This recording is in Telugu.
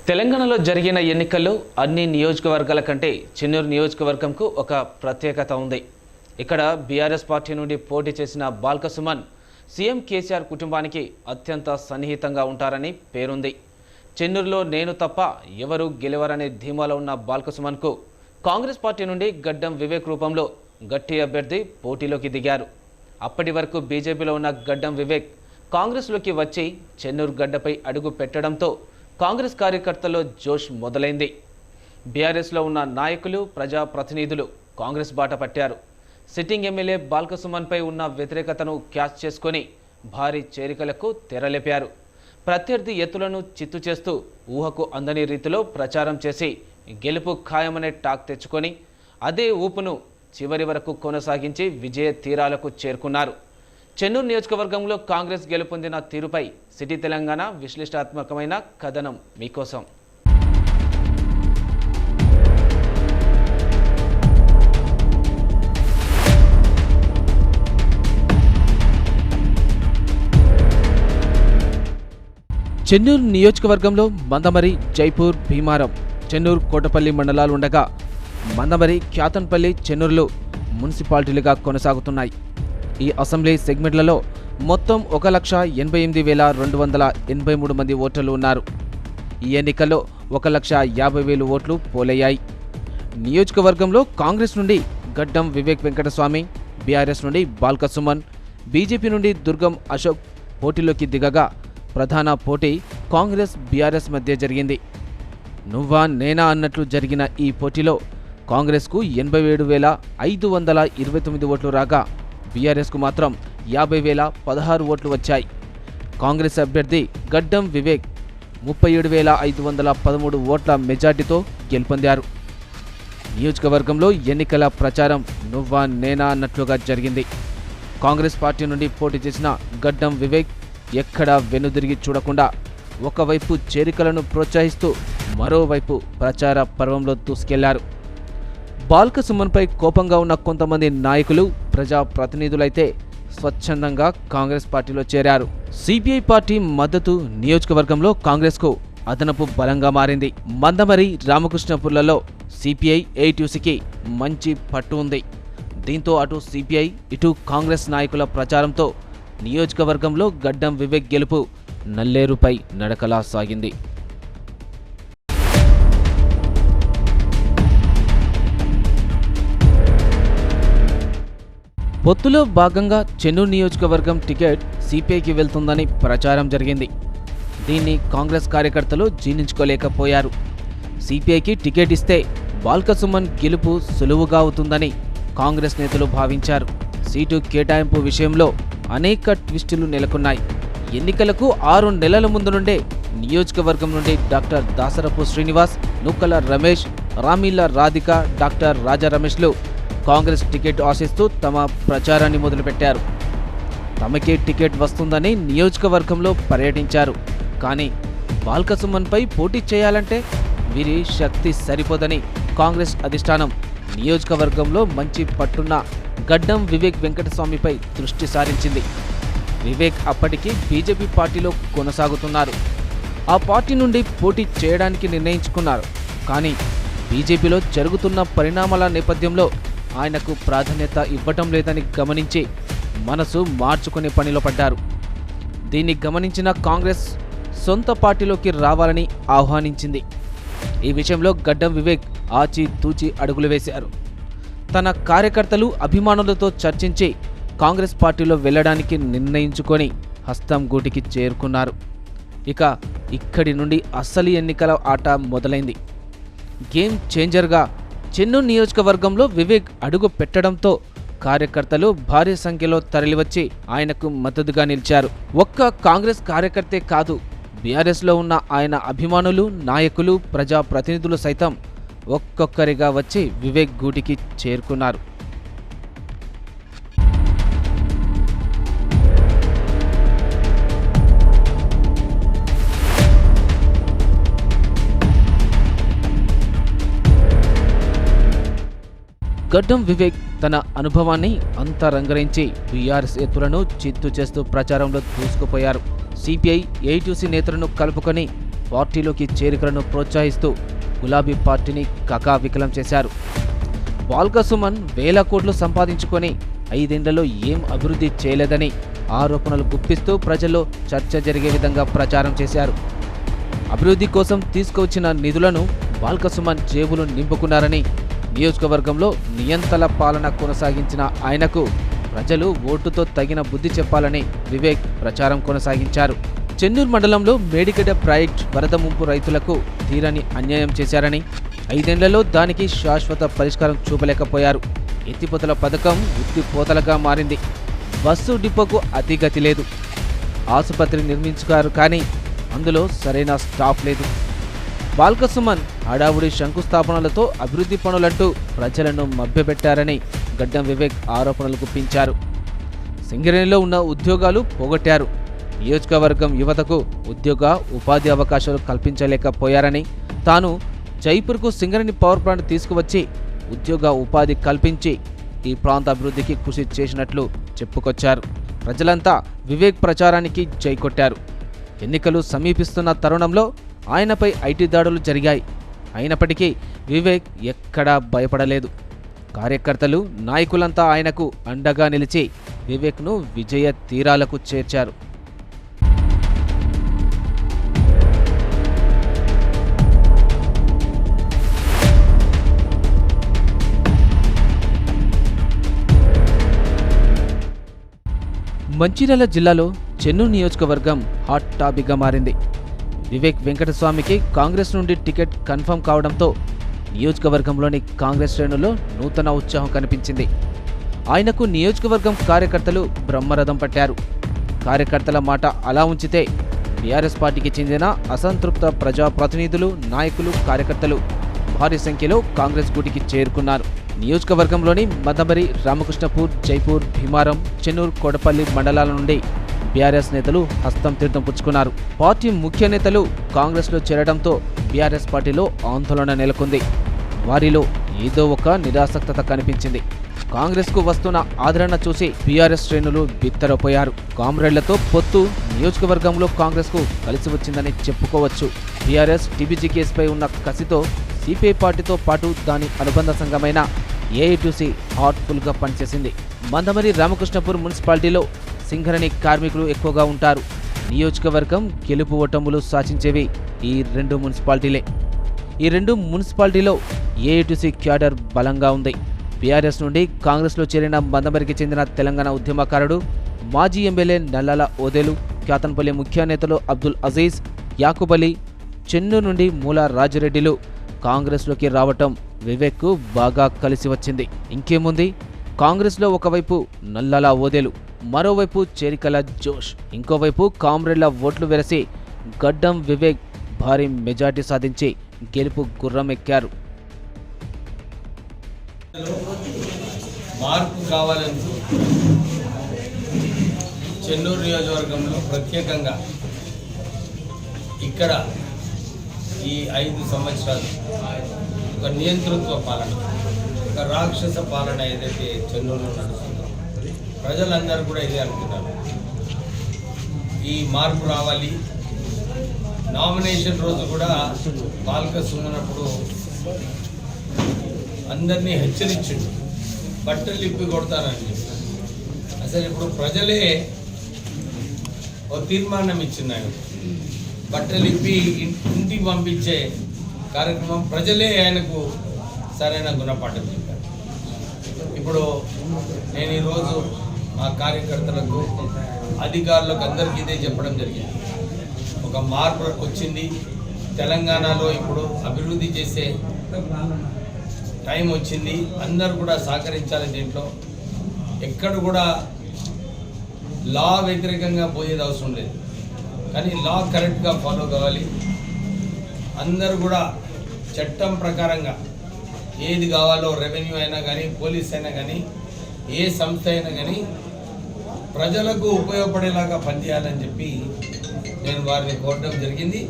తెలంగాణలో జరిగిన ఎన్నికల్లో అన్ని నియోజకవర్గాల కంటే చెన్నూరు నియోజకవర్గంకు ఒక ప్రత్యేకత ఉంది. ఇక్కడ బీఆర్ఎస్ పార్టీ నుండి పోటీ చేసిన బాల్క సుమన్ సీఎం కేసీఆర్ కుటుంబానికి అత్యంత సన్నిహితంగా ఉంటారని పేరుంది. చెన్నూరులో నేను తప్ప ఎవరు గెలవరనే ధీమాలో ఉన్న బాల్క సుమన్కు కాంగ్రెస్ పార్టీ నుండి గడ్డం వివేక్ రూపంలో గట్టి అభ్యర్థి పోటీలోకి దిగారు. అప్పటి వరకు బీజేపీలో ఉన్న గడ్డం వివేక్ కాంగ్రెస్లోకి వచ్చి చెన్నూరు గడ్డపై అడుగు పెట్టడంతో కాంగ్రెస్ కార్యకర్తల్లో జోష్ మొదలైంది. బీఆర్ఎస్లో ఉన్న నాయకులు, ప్రజాప్రతినిధులు కాంగ్రెస్ బాట పట్టారు. సిట్టింగ్ ఎమ్మెల్యే బాల్క సుమన్పై ఉన్న వ్యతిరేకతను క్యాచ్ చేసుకొని భారీ చేరికలకు తెరలేపారు. ప్రత్యర్థి ఎత్తులను చిత్తు చేస్తూ ఊహకు అందని రీతిలో ప్రచారం చేసి గెలుపు ఖాయమనే టాక్ తెచ్చుకొని అదే ఊపును చివరి వరకు కొనసాగించి విజయ తీరాలకు చేరుకున్నారు. చెన్నూరు నియోజకవర్గంలో కాంగ్రెస్ గెలుపొందిన తీరుపై సిటీ తెలంగాణ విశ్లేషణాత్మకమైన కథనం మీకోసం. చెన్నూరు నియోజకవర్గంలో మందమరి, జైపూర్, భీమారం, చెన్నూరు, కోటపల్లి మండలాలు ఉండగా మందమరి, క్యాతన్పల్లి, చెన్నూరులు మున్సిపాలిటీలుగా కొనసాగుతున్నాయి. ఈ అసెంబ్లీ సెగ్మెంట్లలో మొత్తం 1,88,283 మంది ఓటర్లు ఉన్నారు. ఈ ఎన్నికల్లో 1,50,000 ఓట్లు పోలయ్యాయి. నియోజకవర్గంలో కాంగ్రెస్ నుండి గడ్డం వివేక్ వెంకటస్వామి, బీఆర్ఎస్ నుండి బాల్క సుమన్, బీజేపీ నుండి దుర్గం అశోక్ పోటీలోకి దిగగా ప్రధాన పోటీ కాంగ్రెస్ బీఆర్ఎస్ మధ్య జరిగింది. నువ్వా నేనా అన్నట్లు జరిగిన ఈ పోటీలో కాంగ్రెస్కు 87,529 ఓట్లు రాగా బీఆర్ఎస్కు మాత్రం 50,016 ఓట్లు వచ్చాయి. కాంగ్రెస్ అభ్యర్థి గడ్డం వివేక్ 37,513 ఓట్ల మెజార్టీతో గెలుపొందారు. నియోజకవర్గంలో ఎన్నికల ప్రచారం నువ్వా నేనా అన్నట్లుగా జరిగింది. కాంగ్రెస్ పార్టీ నుండి పోటీ చేసిన గడ్డం వివేక్ ఎక్కడా వెనుదిరిగి చూడకుండా ఒకవైపు చేరికలను ప్రోత్సహిస్తూ మరోవైపు ప్రచార పర్వంలో దూసుకెళ్లారు. బాల్క సుమన్పై కోపంగా ఉన్న కొంతమంది నాయకులు, ప్రజాప్రతినిధులైతే స్వచ్ఛందంగా కాంగ్రెస్ పార్టీలో చేరారు. సిపిఐ పార్టీ మద్దతు నియోజకవర్గంలో కాంగ్రెస్కు అదనపు బలంగా మారింది. మందమరి, రామకృష్ణపుర్లలో సిపిఐ ఏఐటీయూసీకి మంచి పట్టు ఉంది. దీంతో అటు సిపిఐ, ఇటు కాంగ్రెస్ నాయకుల ప్రచారంతో నియోజకవర్గంలో గడ్డం వివేక్ గెలుపు నల్లేరుపై నడకలా సాగింది. పొత్తులో భాగంగా చెన్నూరు నియోజకవర్గం టికెట్ సిపిఐకి వెళ్తుందని ప్రచారం జరిగింది. దీన్ని కాంగ్రెస్ కార్యకర్తలు జీర్ణించుకోలేకపోయారు. సిపిఐకి టికెట్ ఇస్తే బాల్క సుమన్ గెలుపు సులువుగా అవుతుందని కాంగ్రెస్ నేతలు భావించారు. సీటు కేటాయింపు విషయంలో అనేక ట్విస్టులు నెలకొన్నాయి. ఎన్నికలకు 6 నెలల ముందు నుండే నియోజకవర్గం నుండి డాక్టర్ దాసరపు శ్రీనివాస్, నూకల రమేష్, రామిళ్ల రాధిక, డాక్టర్ రాజా రమేష్లు కాంగ్రెస్ టికెట్ ఆశిస్తూ తమ ప్రచారాన్ని మొదలుపెట్టారు. తమకే టికెట్ వస్తుందని నియోజకవర్గంలో పర్యటించారు. కానీ బాల్క సుమన్పై పోటీ చేయాలంటే వీరి శక్తి సరిపోదని కాంగ్రెస్ అధిష్టానం నియోజకవర్గంలో మంచి పట్టున్న గడ్డం వివేక్ వెంకటస్వామిపై దృష్టి సారించింది. వివేక్ అప్పటికి బీజేపీ పార్టీలో కొనసాగుతున్నారు. ఆ పార్టీ నుండి పోటీ చేయడానికి నిర్ణయించుకున్నారు. కానీ బీజేపీలో జరుగుతున్న పరిణామాల నేపథ్యంలో ఆయనకు ప్రాధాన్యత ఇవ్వటం లేదని గమనించి మనసు మార్చుకునే పనిలో పడ్డారు. దీన్ని గమనించిన కాంగ్రెస్ సొంత పార్టీలోకి రావాలని ఆహ్వానించింది. ఈ విషయంలో గడ్డం వివేక్ ఆచితూచి అడుగులు వేశారు. తన కార్యకర్తలు, అభిమానులతో చర్చించి కాంగ్రెస్ పార్టీలో వెళ్లడానికి నిర్ణయించుకొని హస్తం గూటికి చేరుకున్నారు. ఇక ఇక్కడి నుండి అసలు ఎన్నికల ఆట మొదలైంది. గేమ్ చేంజర్గా చెన్నూరు నియోజకవర్గంలో వివేక్ అడుగు పెట్టడంతో కార్యకర్తలు భారీ సంఖ్యలో తరలివచ్చి ఆయనకు మద్దతుగా నిలిచారు. ఒక్క కాంగ్రెస్ కార్యకర్తే కాదు, బీఆర్ఎస్లో ఉన్న ఆయన అభిమానులు, నాయకులు, ప్రజాప్రతినిధులు సైతం ఒక్కొక్కరిగా వచ్చి వివేక్ గూటికి చేరుకున్నారు. గడ్డం వివేక్ తన అనుభవాన్ని అంతా రంగరించి బీఆర్ఎస్ ఎత్తులను చిత్తు చేస్తూ ప్రచారంలో దూసుకుపోయారు. సిపిఐ, ఏఐటీయూసీ నేతలను కలుపుకొని పార్టీలోకి చేరికలను ప్రోత్సహిస్తూ గులాబీ పార్టీని కకావికలం చేశారు. బాల్క సుమన్ వేల కోట్లు సంపాదించుకొని 5 ఏళ్లలో ఏం అభివృద్ధి చేయలేదని ఆరోపణలు గుప్పిస్తూ ప్రజల్లో చర్చ జరిగే విధంగా ప్రచారం చేశారు. అభివృద్ధి కోసం తీసుకువచ్చిన నిధులను బాల్క సుమన్ జేబులు నింపుకున్నారని, నియోజకవర్గంలో నియంతల పాలన కొనసాగించిన ఆయనకు ప్రజలు ఓటుతో తగిన బుద్ధి చెప్పాలని వివేక్ ప్రచారం కొనసాగించారు. చెన్నూరు మండలంలో మేడిగడ్డ ప్రాజెక్ట్ వరద ముంపు రైతులకు తీరని అన్యాయం చేశారని, 5 ఏళ్లలో దానికి శాశ్వత పరిష్కారం చూపలేకపోయారు. ఎత్తిపోతల పథకం ఉత్తిపోతలుగా మారింది. బస్సు డిపోకు అతిగతి లేదు. ఆసుపత్రి నిర్మించుకారు కానీ అందులో సరైన స్టాఫ్ లేదు. బాల్క సుమన్ హడావుడి శంకుస్థాపనలతో అభివృద్ధి పనులంటూ ప్రజలను మభ్యపెట్టారని గడ్డం వివేక్ ఆరోపణలు గుప్పించారు. సింగరేణిలో ఉన్న ఉద్యోగాలు పోగొట్టారు. నియోజకవర్గం యువతకు ఉద్యోగ ఉపాధి అవకాశాలు కల్పించలేకపోయారని, తాను జైపూర్కు సింగరేణి పవర్ ప్లాంట్ తీసుకువచ్చి ఉద్యోగ ఉపాధి కల్పించి ఈ ప్రాంత అభివృద్ధికి కృషి చేసినట్లు చెప్పుకొచ్చారు. ప్రజలంతా వివేక్ ప్రచారానికి జై కొట్టారు. ఎన్నికలు సమీపిస్తున్న తరుణంలో ఆయనపై ఐటీ దాడులు జరిగాయి. అయినప్పటికీ వివేక్ ఎక్కడా భయపడలేదు. కార్యకర్తలు, నాయకులంతా ఆయనకు అండగా నిలిచి వివేక్ను విజయ తీరాలకు చేర్చారు. మంచిర్యాల జిల్లాలో చెన్నూరు నియోజకవర్గం హాట్ టాపిక్గా మారింది. వివేక్ వెంకటస్వామికి కాంగ్రెస్ నుండి టికెట్ కన్ఫర్మ్ కావడంతో నియోజకవర్గంలోని కాంగ్రెస్ శ్రేణుల్లో నూతన ఉత్సాహం కనిపించింది. ఆయనకు నియోజకవర్గం కార్యకర్తలు బ్రహ్మరథం పట్టారు. కార్యకర్తల మాట అలా ఉంచితే బీఆర్ఎస్ పార్టీకి చెందిన అసంతృప్త ప్రజాప్రతినిధులు, నాయకులు, కార్యకర్తలు భారీ సంఖ్యలో కాంగ్రెస్ గూటికి చేరుకున్నారు. నియోజకవర్గంలోని మదమరి, రామకృష్ణపూర్, జైపూర్, భీమారం, చెన్నూరు, కోటపల్లి మండలాల నుండి బీఆర్ఎస్ నేతలు హస్తం తీర్థం పుచ్చుకున్నారు. పార్టీ ముఖ్య నేతలు కాంగ్రెస్లో చేరడంతో బీఆర్ఎస్ పార్టీలో ఆందోళన నెలకొంది. వారిలో ఏదో ఒక నిరాసక్తత కనిపించింది. కాంగ్రెస్కు వస్తున్న ఆదరణ చూసి బీఆర్ఎస్ శ్రేణులు బిత్తరపోయారు. కామ్రేడ్లతో పొత్తు నియోజకవర్గంలో కాంగ్రెస్కు కలిసి వచ్చిందని చెప్పుకోవచ్చు. బీఆర్ఎస్ టీబీజీ కేసుపై ఉన్న కసితో సిపిఐ పార్టీతో పాటు దాని అనుబంధ సంఘమైన ఏఐటీసీ హార్ట్ఫుల్గా పనిచేసింది. మందమరి, రామకృష్ణపూర్ మున్సిపాలిటీలో సింగరేణి కార్మికులు ఎక్కువగా ఉంటారు. నియోజకవర్గం గెలుపు ఓటములు సాధించేవి ఈ 2 మున్సిపాలిటీలే. ఈ 2 మున్సిపాలిటీలో ఏఐటీసీ క్యాడర్ బలంగా ఉంది. బీఆర్ఎస్ నుండి కాంగ్రెస్లో చేరిన మందమరికి చెందిన తెలంగాణ ఉద్యమకారుడు, మాజీ ఎమ్మెల్యే నల్లాల ఓదేలు, క్యాతన్పల్లి ముఖ్య నేతలు అబ్దుల్ అజీజ్, యాకూబ్ అలీ, చెన్నూరు నుండి మూల రాజిరెడ్డిలు కాంగ్రెస్లోకి రావటం వివేక్కు బాగా కలిసి వచ్చింది. ఇంకేముంది, కాంగ్రెస్లో ఒకవైపు నల్లాల ఓదేలు, మరోవైపు చేరికల జోష్, ఇంకోవైపు కామ్రేడ్ల ఓట్లు వెరసి గడ్డం వివేక్ భారీ మెజార్టీ సాధించి గెలుపు గుర్రం ఎక్కారు. మార్పు కావాలని చెన్నూరు నియోజకవర్గంలో ప్రత్యేకంగా ఇక్కడ ఈ 5 సంవత్సరాలు ఒక నియంతృత్వ పాలన, ఒక రాక్షస పాలన ఏదైతే చెన్నూరులో నడుస్తుందో ప్రజలందరూ కూడా ఇదే అనుకున్నారు. ఈ మార్పు రావాలి. నామినేషన్ రోజు కూడా బాల్క సుమనప్పుడు అందరినీ హెచ్చరించిండు, బట్టలు ఇప్పి కొడతానని. అసలు ఇప్పుడు ప్రజలే ఒక తీర్మానం ఇచ్చినాడు, బట్టలు ఇప్పి ఇంటికి పంపించే కార్యక్రమం ప్రజలే ఆయనకు సరైన గుణపాఠం చెప్పారు. ఇప్పుడు నేను ఈరోజు మా కార్యకర్తలకు, అధికారులకు అందరికీ ఇదే చెప్పడం జరిగింది. ఒక మార్పు వచ్చింది. తెలంగాణలో ఇప్పుడు అభివృద్ధి చేసే టైం వచ్చింది. అందరూ కూడా సహకరించాలి. దీంట్లో ఎక్కడ కూడా లా వ్యతిరేకంగా పోయేది అవసరం లేదు, కానీ లా కరెక్ట్గా ఫాలో కావాలి. అందరూ కూడా చట్టం ప్రకారంగా ఏది కావాలో, రెవెన్యూ అయినా కానీ, పోలీస్ అయినా కానీ, ఏ సంస్థ అయినా కానీ ప్రజలకు ఉపయోగపడేలాగా పనిచేయాలని చెప్పి నేను వారిని కోరడం జరిగింది.